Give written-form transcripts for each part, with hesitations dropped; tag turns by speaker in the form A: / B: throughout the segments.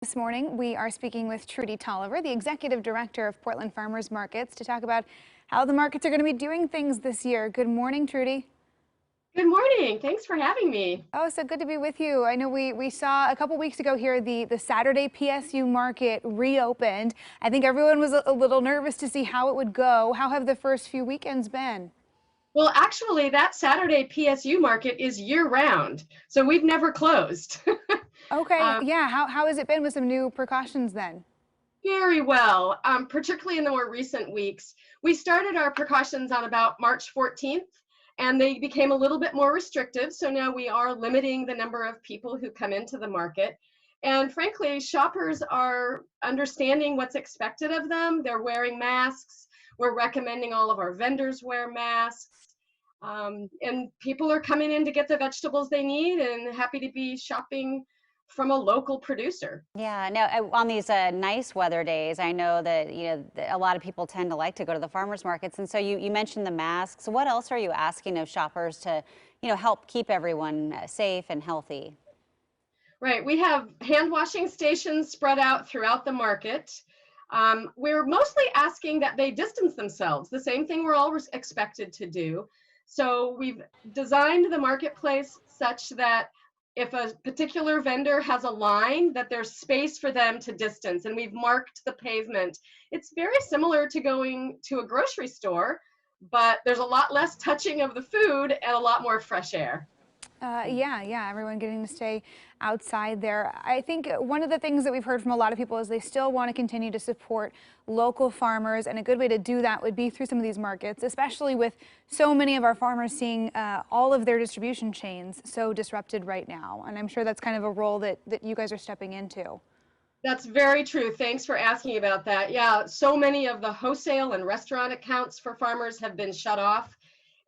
A: This morning, we are speaking with Trudy Toliver, the Executive Director of Portland Farmers Markets, to talk about how the markets are going to be doing things this year. Good morning, Trudy.
B: Good morning. Thanks for having me.
A: Oh, so good to be with you. I know we saw a couple weeks ago here the Saturday PSU market reopened. I think everyone was a little nervous to see how it would go. How have the first few weekends been?
B: Well, actually, that Saturday PSU market is year-round, so we've never closed.
A: Okay,
B: um,
A: yeah. How has it been with some new precautions then?
B: Very well, particularly in the more recent weeks. We started our precautions on about March 14th, and they became a little bit more restrictive. So now we are limiting the number of people who come into the market. And frankly, shoppers are understanding what's expected of them. They're wearing masks. We're recommending all of our vendors wear masks. And people are coming in to get the vegetables they need and happy to be shopping from a local producer.
C: Yeah, no, on these nice weather days, I know that, a lot of people tend to like to go to the farmers markets. And so you mentioned the masks. What else are you asking of shoppers to, help keep everyone safe and healthy?
B: Right, we have hand washing stations spread out throughout the market. We're mostly asking that they distance themselves, the same thing we're all expected to do. So we've designed the marketplace such that if a particular vendor has a line, that there's space for them to distance, and we've marked the pavement. It's very similar to going to a grocery store, but there's a lot less touching of the food and a lot more fresh air.
A: Yeah, everyone getting to stay outside there. I think one of the things that we've heard from a lot of people is they still want to continue to support local farmers, and a good way to do that would be through some of these markets, especially with so many of our farmers seeing all of their distribution chains so disrupted right now. And I'm sure that's kind of a role that you guys are stepping into.
B: That's very true. Thanks for asking about that. Yeah, so many of the wholesale and restaurant accounts for farmers have been shut off.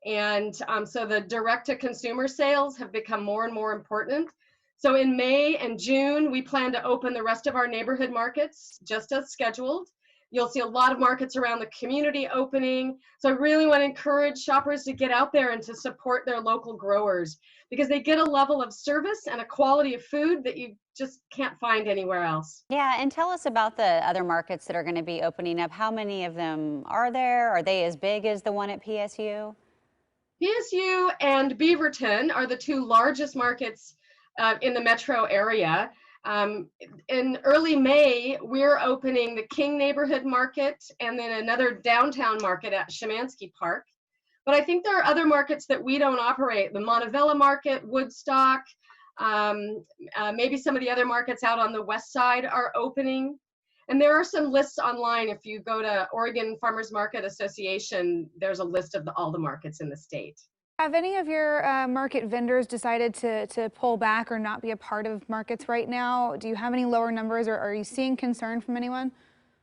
B: And so the direct to consumer sales have become more and more important. So in May and June, we plan to open the rest of our neighborhood markets just as scheduled. You'll see a lot of markets around the community opening. So I really want to encourage shoppers to get out there and to support their local growers, because they get a level of service and a quality of food that you just can't find anywhere else.
C: Yeah, and tell us about the other markets that are going to be opening up. How many of them are there? Are they as big as the one at PSU?
B: PSU and Beaverton are the two largest markets in the metro area. In early May, we're opening the King Neighborhood Market and then another downtown market at Szymanski Park. But I think there are other markets that we don't operate. The Montevilla Market, Woodstock, maybe some of the other markets out on the west side are opening. And there are some lists online. If you go to Oregon Farmers Market Association, there's a list of all the markets in the state.
A: Have any of your market vendors decided to pull back or not be a part of markets right now? Do you have any lower numbers, or are you seeing concern from anyone?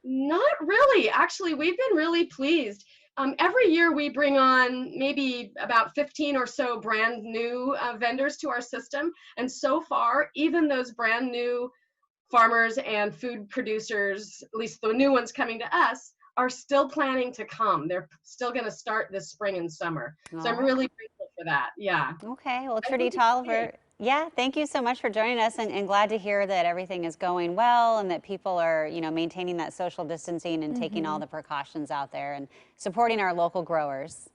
B: Not really. Actually, we've been really pleased. Every year we bring on maybe about 15 or so brand new vendors to our system. And so far, even those brand new farmers and food producers, at least the new ones coming to us, are still planning to come. They're still going to start this spring and summer.
C: All
B: So I'm
C: right.
B: really grateful for that. Yeah.
C: Okay, well,
B: I
C: Trudy
B: think it's
C: Toliver,
B: great.
C: yeah, thank you so much for joining us, and glad to hear that everything is going well and that people are, maintaining that social distancing and taking all the precautions out there and supporting our local growers.